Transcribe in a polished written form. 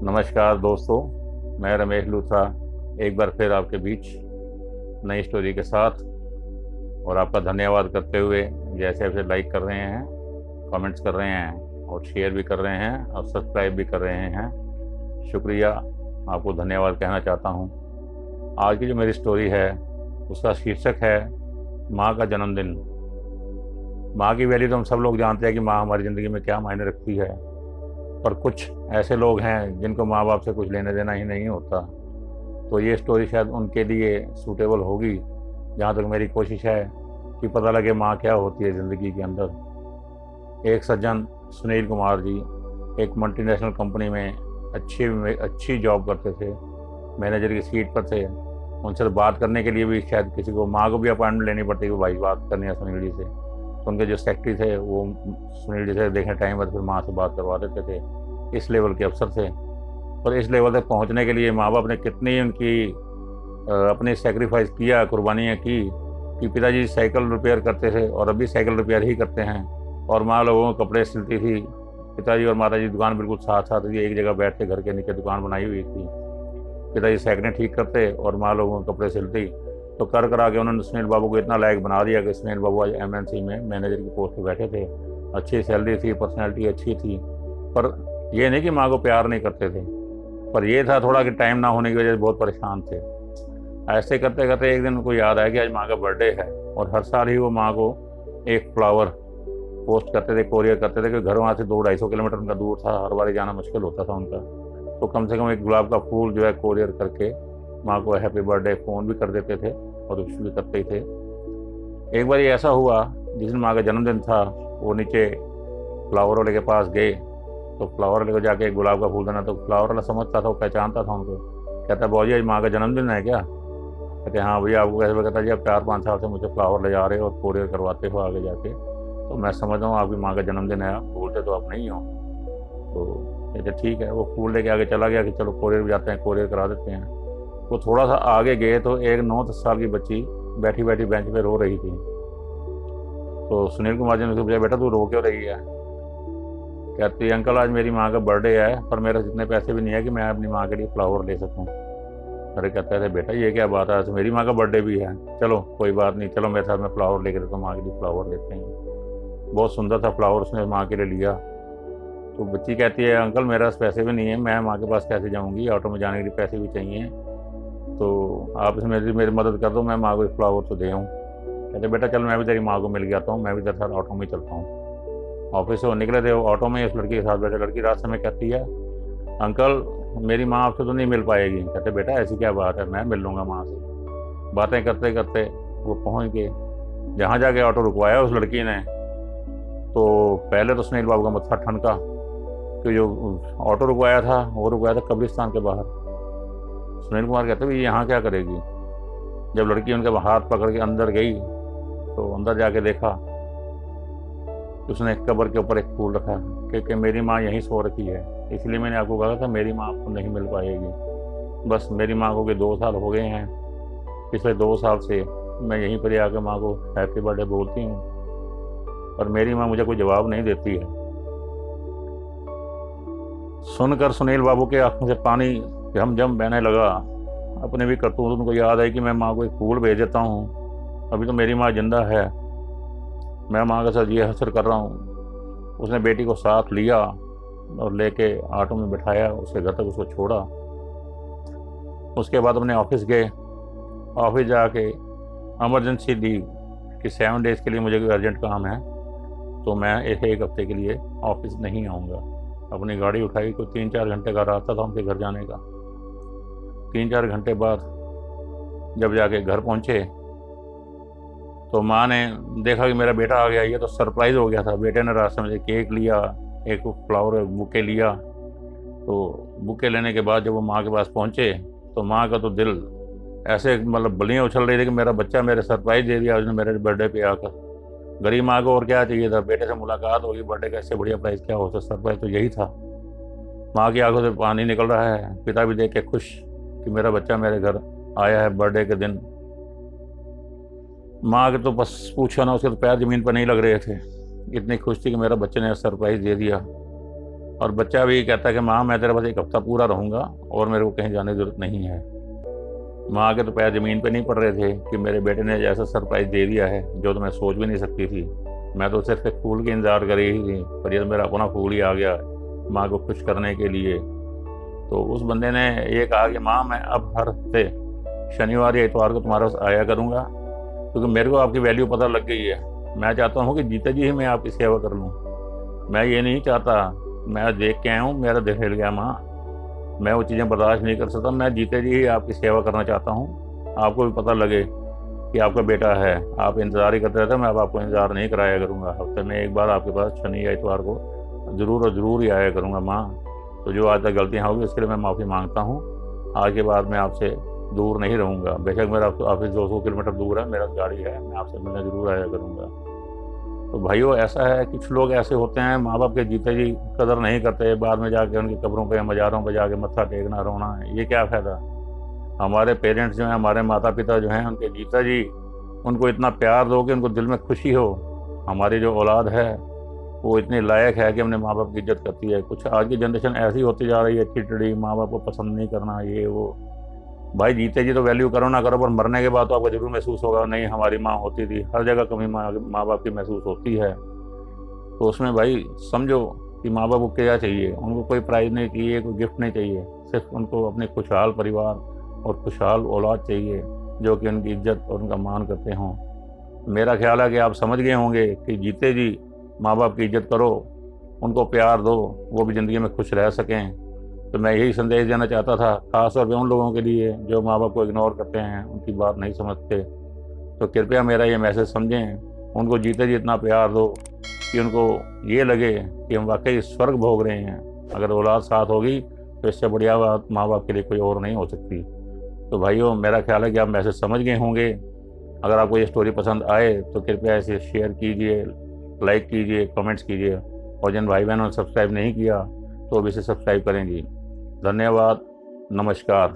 नमस्कार दोस्तों, मैं रमेश लूथरा एक बार फिर आपके बीच नई स्टोरी के साथ। और आपका धन्यवाद करते हुए जैसे जैसे लाइक कर रहे हैं, कमेंट्स कर रहे हैं और शेयर भी कर रहे हैं और सब्सक्राइब भी कर रहे हैं, शुक्रिया। आपको धन्यवाद कहना चाहता हूं। आज की जो मेरी स्टोरी है उसका शीर्षक है माँ का जन्मदिन। माँ की वैल्यू तो हम सब लोग जानते हैं कि माँ हमारी ज़िंदगी में क्या मायने रखती है, पर कुछ ऐसे लोग हैं जिनको माँ बाप से कुछ लेना देना ही नहीं होता। तो ये स्टोरी शायद उनके लिए सूटेबल होगी, जहाँ तक मेरी कोशिश है कि पता लगे माँ क्या होती है ज़िंदगी के अंदर। एक सज्जन सुनील कुमार जी एक मल्टीनेशनल कंपनी में अच्छी जॉब करते थे, मैनेजर की सीट पर थे। उनसे बात करने के लिए भी शायद किसी को, माँ को भी अपॉइंटमेंट लेनी पड़ती कि भाई बात करनी है सुनील जी से। तो उनके जो सेक्रेटरी थे वो सुनील जी से देखने टाइम बाद फिर माँ से बात करवा देते थे। इस लेवल के अफसर थे। और इस लेवल तक पहुंचने के लिए माँ बाप ने कितनी उनकी अपनी सेक्रीफाइस किया, कुर्बानियाँ की कि पिताजी साइकिल रिपेयर करते थे और अभी साइकिल रिपेयर ही करते हैं, और माँ लोगों को कपड़े सिलती थी। पिताजी और माता जी दुकान बिल्कुल साथ साथ थी, एक जगह बैठ के घर के नीचे दुकान बनाई हुई थी। पिताजी साइकिलें ठीक करते और माँ लोगों को कपड़े सिलती। तो कर करा के उन्होंने सुनील बाबू को इतना लायक बना दिया कि सुनील बाबू आज MNC में मैनेजर की पोस्ट पर बैठे थे। अच्छी सैलरी थी, पर्सनैलिटी अच्छी थी। पर ये नहीं कि माँ को प्यार नहीं करते थे, पर ये था थोड़ा कि टाइम ना होने की वजह से बहुत परेशान थे। ऐसे करते करते एक दिन उनको याद आया कि आज माँ का बर्थडे है, और हर साल ही वो माँ को एक फ्लावर पोस्ट करते थे, कोरियर करते थे, क्योंकि घर वहाँ से 200-250 किलोमीटर उनका दूर था, हर बार जाना मुश्किल होता था उनका। तो कम से कम एक गुलाब का फूल जो है कोरियर करके माँ को हैप्पी बर्थडे फ़ोन भी कर देते थे और विश भी करते ही थे। एक बार ये ऐसा हुआ, जिस दिन माँ का जन्मदिन था, वो नीचे फ्लावर वाले के पास गए। तो फ्लावर वाले को जाके एक गुलाब का फूल देना, तो फ्लावर वाला समझता था, वो पहचानता था उनको। कहता है बाबू जी आज माँ का जन्मदिन है क्या? कहते हाँ भैया, आपको कैसे? कहता जी आप 4-5 साल से मुझे फ्लावर ले जा रहे हो और कोरियर करवाते हो आगे जाके, तो मैं समझ रहा हूँ आपकी माँ का जन्मदिन है, आप भूलते तो आप नहीं हो। तो कहते ठीक है। वो फूल लेके आगे चला गया कि चलो कोरियर भी जाते हैं, कोरियर करा देते हैं। वो थोड़ा सा आगे गए तो एक 9-10 साल की बच्ची बैठी बैठी बेंच पे रो रही थी। तो सुनील कुमार जी ने उसको पूछा, बेटा तू रो क्यों रही है? कहती अंकल आज मेरी माँ का बर्थडे है, पर मेरे जितने पैसे भी नहीं है कि मैं अपनी माँ के लिए फ्लावर ले सकूँ। अरे कहते थे बेटा ये क्या बात है, तो मेरी माँ का बर्थडे भी है, चलो कोई बात नहीं, चलो मेरे साथ में फ्लावर लेके देता हूँ, माँ के लिए फ्लावर लेते हैं। बहुत सुंदर था फ्लावर उसने माँ के लिए लिया। तो बच्ची कहती है अंकल मेरे पास पैसे भी नहीं है, मैं माँ के पास कैसे जाऊँगी, ऑटो में जाने के लिए पैसे भी चाहिए, तो आप इसमें मेरी मदद कर दो, मैं माँ को एक फ्लावर तो दे आऊँ। कहते बेटा चल मैं भी तेरी माँ को मिल जाता हूँ, मैं भी तेरे साथ ऑटो में चलता हूँ। ऑफिस से वो निकले थे, ऑटो में उस लड़की के साथ बैठे। लड़की रास्ते में कहती है अंकल मेरी माँ आपसे तो नहीं मिल पाएगी। कहते बेटा ऐसी क्या बात है, मैं मिल लूँगा माँ से। बातें करते करते वो पहुँच गए जहाँ जाके ऑटो रुकवाया उस लड़की ने। तो पहले तो सुनील बाबू का मत्था ठनका कि जो ऑटो रुकवाया था वो रुकवाया था कब्रिस्तान के बाहर। सुनील कुमार कहते भाई यहाँ क्या करेगी? जब लड़की उनके हाथ पकड़ के अंदर गई तो अंदर जाके देखा उसने एक कब्र के ऊपर एक फूल रखा, क्योंकि मेरी माँ यहीं सो रखी है, इसलिए मैंने आपको कहा था मेरी माँ आपको नहीं मिल पाएगी। बस मेरी माँ को भी 2 साल हो गए हैं, पिछले 2 साल से मैं यहीं पर आकर माँ को हैप्पी बर्थडे बोलती हूँ, और मेरी माँ मुझे कोई जवाब नहीं देती है। सुनकर सुनील बाबू के आंखों से पानी झम बहने लगा। अपने भी करतूत उनको याद आई कि मैं माँ को एक फूल भेज देता हूँ, अभी तो मेरी माँ जिंदा है, मैं माँ के साथ ये हसर कर रहा हूँ। उसने बेटी को साथ लिया और लेके ऑटो में बिठाया, उसके घर तक उसको छोड़ा। उसके बाद अपने ऑफिस गए। ऑफिस जाके इमरजेंसी दी कि 7 डेज़ के लिए मुझे कोई अर्जेंट काम है, तो मैं एक हफ्ते के लिए ऑफिस नहीं आऊँगा। अपनी गाड़ी उठाई, कोई 3-4 घंटे का रास्ता था उनके घर जाने का। 3-4 घंटे बाद जब जाके घर पहुँचे तो माँ ने देखा कि मेरा बेटा आ गया। ये तो सरप्राइज़ हो गया था। बेटे ने रास्ते में केक लिया, एक फ्लावर बुके लिया। तो बुके लेने के बाद जब वो माँ के पास पहुँचे तो माँ का तो दिल ऐसे मतलब बलियाँ उछल रही थी कि मेरा बच्चा मेरे सरप्राइज़ दे दिया उसने मेरे बर्थडे पे आकर। गरीब माँ को और क्या चाहिए था, बेटे से मुलाकात होगी, बर्थडे का इससे बढ़िया प्राइज़ क्या हो सकता, सरप्राइज़ तो यही था। माँ की आंखों से पानी निकल रहा है, पिता भी देख के खुश कि मेरा बच्चा मेरे घर आया है बर्थडे के दिन। माँ के तो बस पूछो ना, उसके तो पैर ज़मीन पर नहीं लग रहे थे, इतनी खुश थी कि मेरा बच्चे ने सरप्राइज़ दे दिया। और बच्चा भी कहता है कि माँ मैं तेरे पास एक हफ्ता पूरा रहूँगा और मेरे को कहीं जाने की ज़रूरत नहीं है। माँ के तो पैर ज़मीन पे नहीं पड़ रहे थे कि मेरे बेटे ने ऐसा सरप्राइज़ दे दिया है जो तो मैं सोच भी नहीं सकती थी। मैं तो सिर्फ एक फूल की इंतज़ार कर रही थी, पर ये मेरा अपना फूल ही आ गया माँ को खुश करने के लिए। तो उस बंदे ने ये कहा कि माँ मैं अब हर हफ्ते शनिवार या इतवार को तुम्हारे पास आया करूँगा, क्योंकि मेरे को आपकी वैल्यू पता लग गई है। मैं चाहता हूँ कि जीते जी ही मैं आपकी सेवा कर लूँ। मैं ये नहीं चाहता, मैं देख के आया हूँ मेरा दिल हिल गया माँ, मैं वो चीज़ें बर्दाश्त नहीं कर सकता। मैं जीते जी ही आपकी सेवा करना चाहता हूँ, आपको भी पता लगे कि आपका बेटा है। आप इंतज़ार ही करते रहते, मैं अब आपको इंतज़ार नहीं कराया करूँगा। हफ्ते में एक बार आपके पास शनि या इतवार को ज़रूर और ज़रूर ही आया करूँगा माँ। तो जो आज तक गलतियाँ होगी उसके लिए मैं माफ़ी मांगता हूँ। आज के बाद मैं आपसे दूर नहीं रहूँगा। बेशक मेरा ऑफिस 200 किलोमीटर दूर है, मेरा गाड़ी है, मैं आपसे मिलने ज़रूर आया करूँगा। तो भाइयों ऐसा है, कुछ लोग ऐसे होते हैं माँ बाप के जीते जी कदर नहीं करते, बाद में जाके उनकी कब्रों पे मज़ारों पे जाके मत्था टेकना रोना, ये क्या फ़ायदा। हमारे पेरेंट्स जो हैं, हमारे माता पिता जो हैं, उनके जीता जी उनको इतना प्यार दो कि उनको दिल में खुशी हो। हमारी जो औलाद है वो इतनी लायक है कि अपने माँ बाप की इज्जत करती है। कुछ आज की जनरेशन ऐसी होती जा रही है, चिड़चिड़ी, माँ बाप को पसंद नहीं करना, ये वो। भाई जीते जी तो वैल्यू करो ना करो, पर मरने के बाद तो आपको जरूर महसूस होगा नहीं हमारी माँ होती थी। हर जगह कमी माँ बाप की महसूस होती है। तो उसमें भाई समझो कि माँ बाप को क्या चाहिए, उनको कोई प्राइज़ नहीं चाहिए, कोई गिफ्ट नहीं चाहिए, सिर्फ उनको अपने खुशहाल परिवार और खुशहाल औलाद चाहिए जो कि उनकी इज्जत और उनका मान करते हों। मेरा ख्याल है कि आप समझ गए होंगे कि जीते जी माँ बाप की इज्जत करो, उनको प्यार दो, वो भी ज़िंदगी में खुश रह सकें। तो मैं यही संदेश देना चाहता था, ख़ासतौर पे उन लोगों के लिए जो माँ बाप को इग्नोर करते हैं, उनकी बात नहीं समझते। तो कृपया मेरा ये मैसेज समझें, उनको जीते जी इतना प्यार दो कि उनको ये लगे कि हम वाकई स्वर्ग भोग रहे हैं। अगर औलाद साथ होगी तो इससे बढ़िया बात माँ बाप के लिए कोई और नहीं हो सकती। तो भाइयों मेरा ख्याल है कि आप मैसेज समझ गए होंगे। अगर आपको ये स्टोरी पसंद आए तो कृपया इसे शेयर कीजिए, लाइक कीजिए, कमेंट्स कीजिए, और जिन भाई बहनों ने सब्सक्राइब नहीं किया तो अब इसे सब्सक्राइब करेंगी। धन्यवाद, नमस्कार।